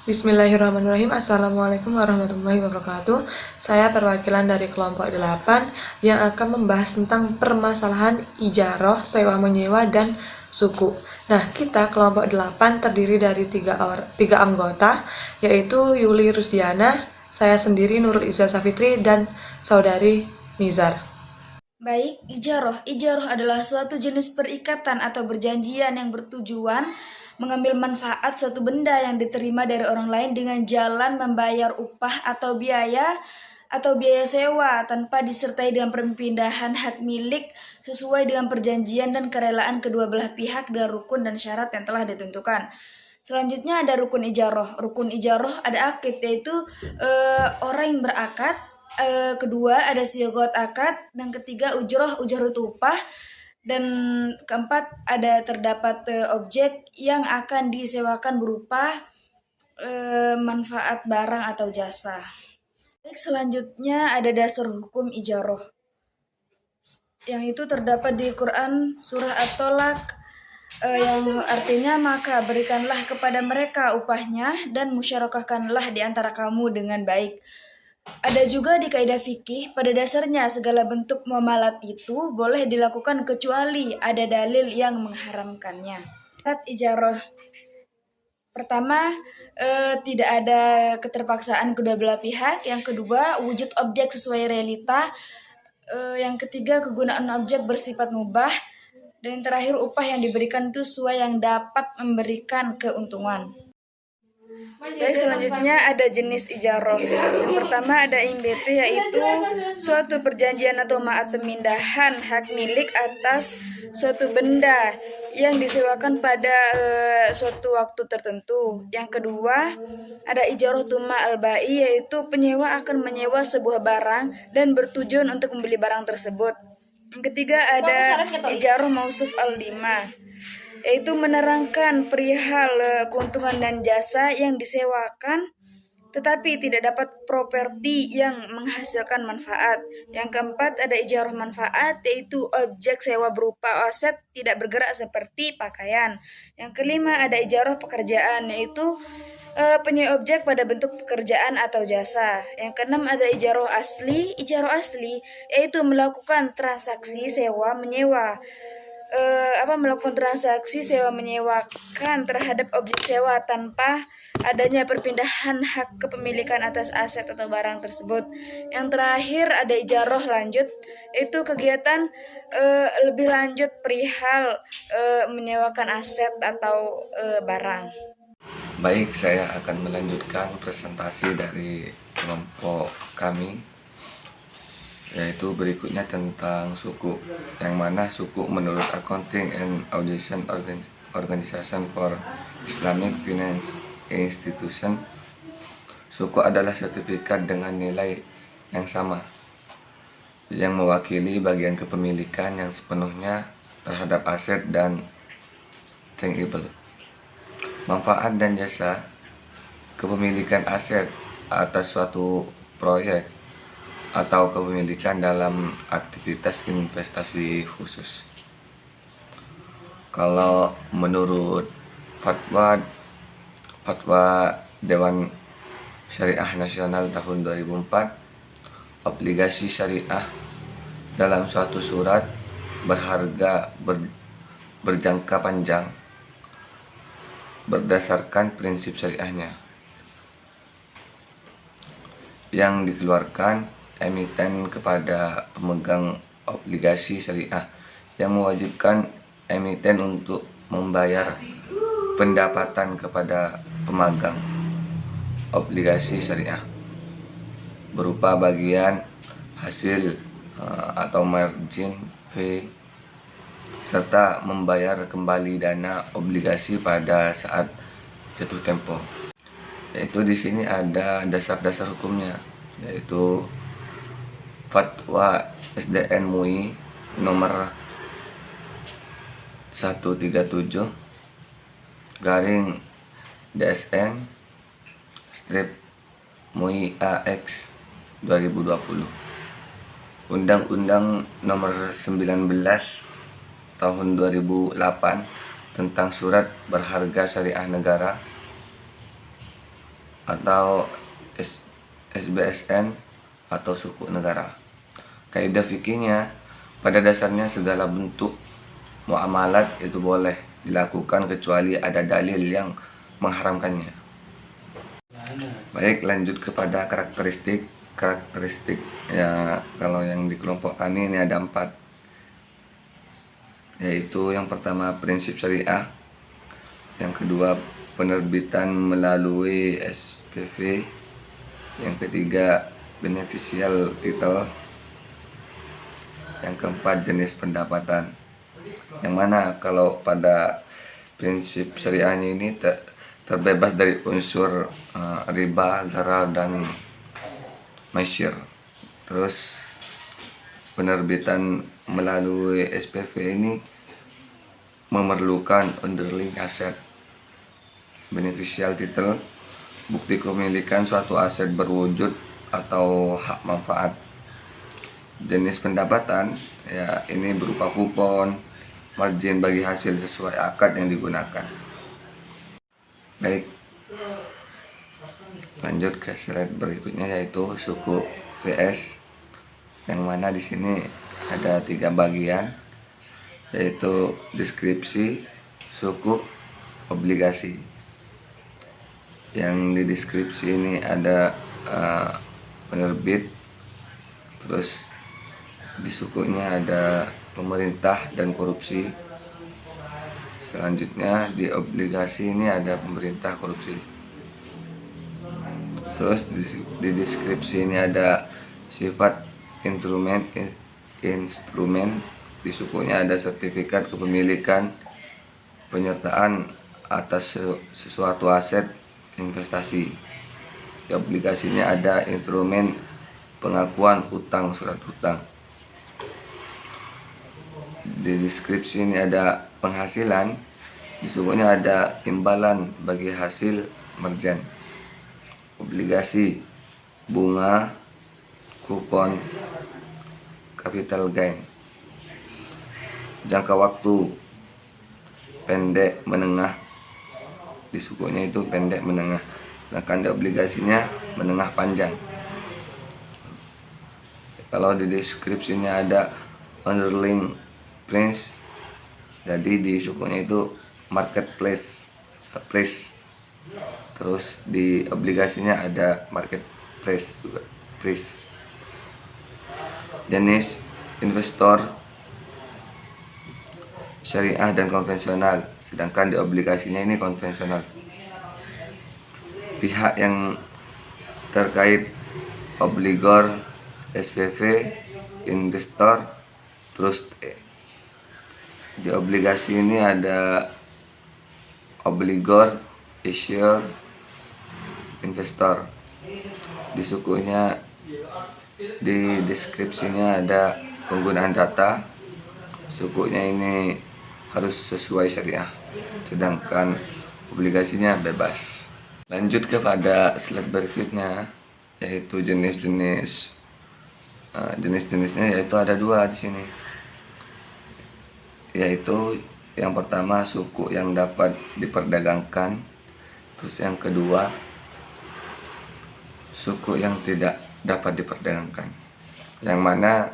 Bismillahirrahmanirrahim. Assalamualaikum warahmatullahi wabarakatuh. Saya perwakilan dari kelompok 8 yang akan membahas tentang permasalahan ijaroh, sewa menyewa, dan suku. Nah, kita kelompok 8 terdiri dari tiga anggota, yaitu Yuli Rusdiana, saya sendiri Nurul Izzah Safitri, dan saudari Nizar. Baik, ijaroh. Ijaroh adalah suatu jenis perikatan atau perjanjian yang bertujuan mengambil manfaat suatu benda yang diterima dari orang lain dengan jalan membayar upah atau biaya sewa tanpa disertai dengan perpindahan hak milik sesuai dengan perjanjian dan kerelaan kedua belah pihak dengan rukun dan syarat yang telah ditentukan. Selanjutnya ada rukun ijaroh. Rukun ijaroh ada akid, yaitu orang yang berakad. Kedua ada sigot akad, dan ketiga ujroh itu upah, dan keempat ada terdapat objek yang akan disewakan berupa manfaat barang atau jasa. Baik, selanjutnya ada dasar hukum ijaroh, yang itu terdapat di Quran surah At-Tolak, yang artinya maka berikanlah kepada mereka upahnya dan musyarakahkanlah di antara kamu dengan baik. Ada juga di kaidah fikih, pada dasarnya segala bentuk muamalat itu boleh dilakukan kecuali ada dalil yang mengharamkannya. Syarat ijaroh pertama, tidak ada keterpaksaan kedua belah pihak. Yang kedua, wujud objek sesuai realita. Yang ketiga, kegunaan objek bersifat mubah. Dan yang terakhir, upah yang diberikan itu sesuai yang dapat memberikan keuntungan. Baik, selanjutnya ada jenis ijaroh. Yang pertama ada IMBT, yaitu suatu perjanjian atau maat pemindahan hak milik atas suatu benda yang disewakan pada suatu waktu tertentu. Yang kedua ada ijaroh tuma al-bai, yaitu penyewa akan menyewa sebuah barang dan bertujuan untuk membeli barang tersebut. Yang ketiga ada ijaroh mausuf al-lima, yaitu menerangkan perihal keuntungan dan jasa yang disewakan tetapi tidak dapat properti yang menghasilkan manfaat. Yang keempat ada ijarah manfaat, yaitu objek sewa berupa aset tidak bergerak seperti pakaian. Yang kelima ada ijarah pekerjaan, yaitu penyewa objek pada bentuk pekerjaan atau jasa. Yang keenam ada ijarah asli, yaitu melakukan transaksi sewa menyewa. Melakukan transaksi sewa menyewakan terhadap objek sewa tanpa adanya perpindahan hak kepemilikan atas aset atau barang tersebut. Yang terakhir ada ijaroh lanjut, itu kegiatan lebih lanjut perihal menyewakan aset atau barang. Baik, saya akan melanjutkan presentasi dari kelompok kami, yaitu berikutnya tentang suku, yang mana suku menurut Accounting and Audition Organization for Islamic Finance Institution, suku adalah sertifikat dengan nilai yang sama yang mewakili bagian kepemilikan yang sepenuhnya terhadap aset dan tangible, manfaat dan jasa, kepemilikan aset atas suatu proyek atau kepemilikan dalam aktivitas investasi khusus. Kalau menurut fatwa Dewan Syariah Nasional tahun 2004, obligasi syariah dalam suatu surat berharga berjangka panjang berdasarkan prinsip syariahnya yang dikeluarkan emiten kepada pemegang obligasi syariah, yang mewajibkan emiten untuk membayar pendapatan kepada pemegang obligasi syariah berupa bagian hasil atau margin fee, serta membayar kembali dana obligasi pada saat jatuh tempo. Yaitu di sini ada dasar-dasar hukumnya, yaitu Fatwa SDN MUI nomor 137 garing DSN strip MUI AX 2020, Undang-Undang nomor 19 tahun 2008 tentang surat berharga syariah negara, atau SBSN atau suku negara. Kaidah fikihnya, pada dasarnya segala bentuk muamalat itu boleh dilakukan kecuali ada dalil yang mengharamkannya. Baik, lanjut kepada karakteristik ya. Kalau yang di kelompok kami ini ada 4, yaitu yang pertama prinsip syariah, yang kedua penerbitan melalui SPV, yang ketiga beneficial title, yang keempat jenis pendapatan. Yang mana kalau pada prinsip syariahnya ini terbebas dari unsur riba, gharar, dan maisir. Terus penerbitan melalui SPV ini memerlukan underlying aset. Beneficial title, bukti kepemilikan suatu aset berwujud atau hak manfaat. Jenis pendapatan ya ini berupa kupon, margin bagi hasil sesuai akad yang digunakan. Baik, lanjut ke slide berikutnya, yaitu suku VS, yang mana di sini ada 3 bagian, yaitu deskripsi, suku, obligasi. Yang di deskripsi ini ada penerbit, terus di sukunya ada pemerintah dan korupsi. Selanjutnya di obligasi ini ada pemerintah, korupsi. Terus di deskripsi ini ada sifat instrumen. Di sukunya ada sertifikat kepemilikan, penyertaan atas sesuatu aset investasi. Di obligasinya ada instrumen pengakuan utang, surat utang. Di deskripsi ini ada penghasilan, di sukunya ada imbalan bagi hasil merjan. Obligasi, bunga, kupon, capital gain. Jangka waktu pendek menengah, di sukunya itu pendek menengah, sedangkan di obligasinya menengah panjang. Kalau di deskripsinya ada underlying price, jadi di sukunya itu marketplace price. Terus di obligasinya ada market price juga, price. Jenis investor syariah dan konvensional, sedangkan di obligasinya ini konvensional. Pihak yang terkait obligor, SPV, investor, terus di obligasi ini ada obligor, issuer, investor. Di sukunya, di deskripsinya ada penggunaan data, sukunya ini harus sesuai syariah, sedangkan obligasinya bebas. Lanjut kepada slide berikutnya, yaitu jenisnya, yaitu ada 2 di sini, yaitu yang pertama suku yang dapat diperdagangkan, terus yang kedua suku yang tidak dapat diperdagangkan. Yang mana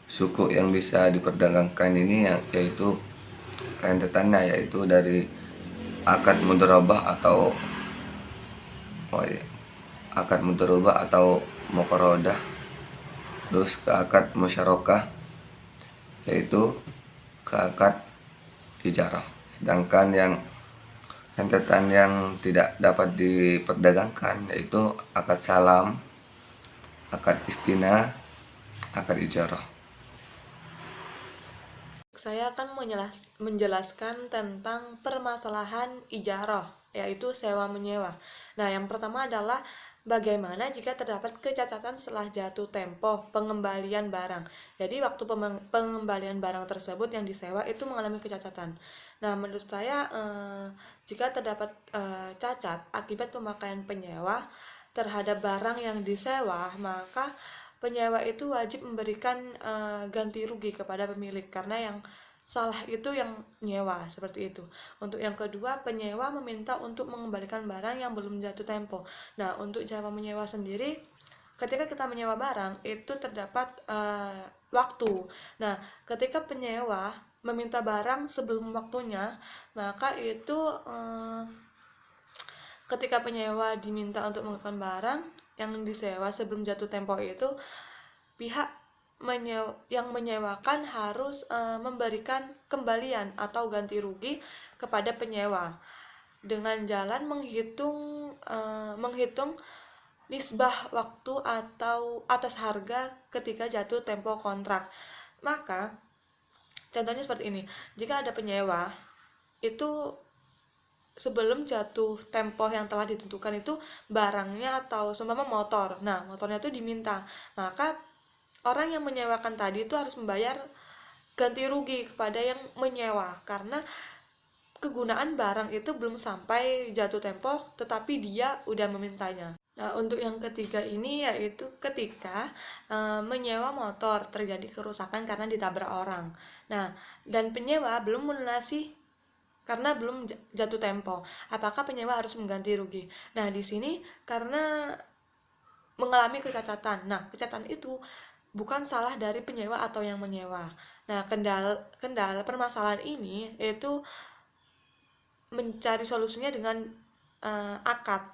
suku yang bisa diperdagangkan ini yaitu rentetannya, yaitu dari akad mudharabah atau muqaradah, terus ke akad musyarakah, yaitu ke akad ijarah. Sedangkan yang rentetan yang tidak dapat diperdagangkan yaitu akad salam, akad istina, akad ijarah. Saya akan menjelaskan tentang permasalahan ijarah, yaitu sewa menyewa. Nah, yang pertama adalah bagaimana jika terdapat kecacatan setelah jatuh tempo pengembalian barang. Jadi waktu pengembalian barang tersebut yang disewa itu mengalami kecacatan. Nah, menurut saya jika terdapat cacat akibat pemakaian penyewa terhadap barang yang disewa, maka penyewa itu wajib memberikan ganti rugi kepada pemilik, karena yang salah itu yang nyewa, seperti itu. Untuk yang kedua, penyewa meminta untuk mengembalikan barang yang belum jatuh tempo. Nah, untuk cara menyewa sendiri, ketika kita menyewa barang itu terdapat waktu. Nah, ketika penyewa meminta barang sebelum waktunya, maka itu ketika penyewa diminta untuk mengembalikan barang yang disewa sebelum jatuh tempo itu, pihak yang menyewakan harus memberikan kembalian atau ganti rugi kepada penyewa dengan jalan menghitung nisbah waktu atau atas harga ketika jatuh tempo kontrak. Maka contohnya seperti ini, jika ada penyewa itu sebelum jatuh tempo yang telah ditentukan itu barangnya atau seumpama motor, nah motornya itu diminta, maka orang yang menyewakan tadi itu harus membayar ganti rugi kepada yang menyewa karena kegunaan barang itu belum sampai jatuh tempo tetapi dia udah memintanya. Nah, untuk yang ketiga ini yaitu ketika menyewa motor terjadi kerusakan karena ditabrak orang. Nah, dan penyewa belum melunasi karena belum jatuh tempo. Apakah penyewa harus mengganti rugi? Nah, di sini karena mengalami kecacatan. Nah, kecacatan itu bukan salah dari penyewa atau yang menyewa. Nah, kendala permasalahan ini yaitu mencari solusinya dengan akad.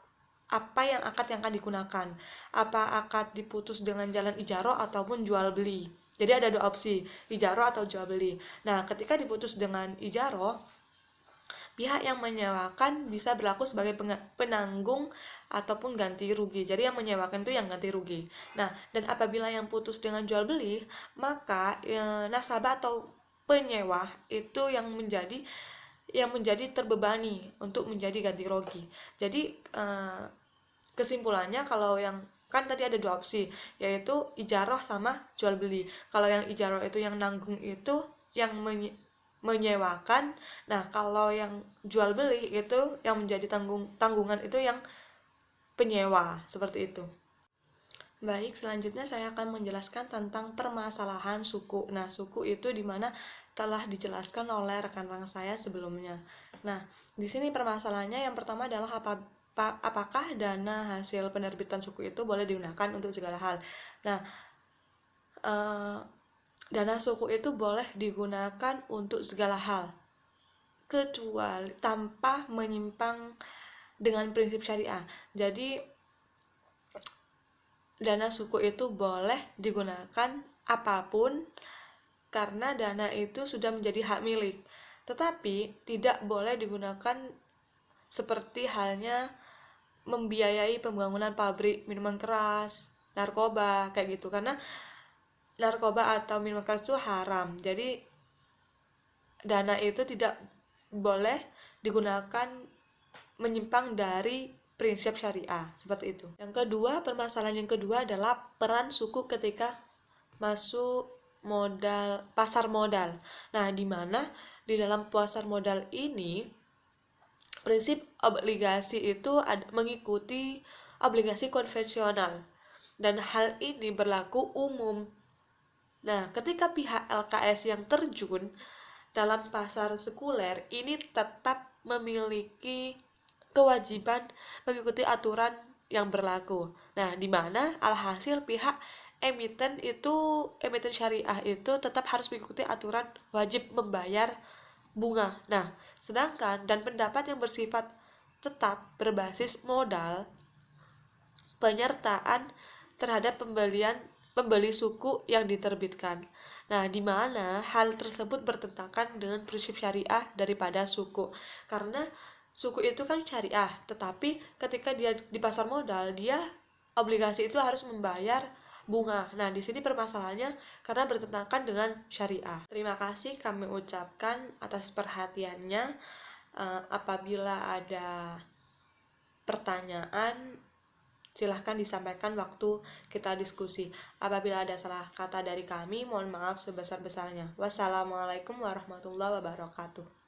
Apa akad yang akan digunakan? Apa akad diputus dengan jalan ijaro ataupun jual beli? Jadi ada dua opsi, ijaro atau jual beli. Nah, ketika diputus dengan ijaro, pihak yang menyewakan bisa berlaku sebagai penanggung ataupun ganti rugi. Jadi yang menyewakan itu yang ganti rugi. Nah, dan apabila yang putus dengan jual beli, maka nasabah atau penyewa itu yang menjadi terbebani untuk menjadi ganti rugi. Jadi kesimpulannya kalau yang kan tadi ada dua opsi, yaitu ijaroh sama jual beli. Kalau yang ijaroh itu yang nanggung itu yang menyewakan. Nah, kalau yang jual beli itu yang menjadi tanggungan itu yang penyewa, seperti itu. Baik, selanjutnya saya akan menjelaskan tentang permasalahan suku. Nah, suku itu dimana telah dijelaskan oleh rekan-rekan saya sebelumnya. Nah, di sini permasalahannya yang pertama adalah apakah dana hasil penerbitan suku itu boleh digunakan untuk segala hal. Nah, dana suku itu boleh digunakan untuk segala hal kecuali tanpa menyimpang dengan prinsip syariah. Jadi dana suku itu boleh digunakan apapun karena dana itu sudah menjadi hak milik, tetapi tidak boleh digunakan seperti halnya membiayai pembangunan pabrik minuman keras, narkoba, kayak gitu, karena narkoba atau minuman keras itu haram. Jadi dana itu tidak boleh digunakan menyimpang dari prinsip syariah, seperti itu. Yang kedua, permasalahan yang kedua adalah peran suku ketika masuk pasar modal. Nah, di mana di dalam pasar modal ini prinsip obligasi itu mengikuti obligasi konvensional dan hal ini berlaku umum. Nah, ketika pihak LKS yang terjun dalam pasar sekuler ini tetap memiliki kewajiban mengikuti aturan yang berlaku. Nah, di mana alhasil pihak emiten syariah itu tetap harus mengikuti aturan wajib membayar bunga. Nah, sedangkan dan pendapat yang bersifat tetap berbasis modal penyertaan terhadap pembeli suku yang diterbitkan. Nah, di mana hal tersebut bertentangan dengan prinsip syariah daripada suku. Karena suku itu kan syariah, tetapi ketika dia di pasar modal, dia obligasi itu harus membayar bunga. Nah, di sini permasalahannya karena bertentangan dengan syariah. Terima kasih kami ucapkan atas perhatiannya. Apabila ada pertanyaan, silahkan disampaikan waktu kita diskusi. Apabila ada salah kata dari kami, mohon maaf sebesar-besarnya. Wassalamualaikum warahmatullahi wabarakatuh.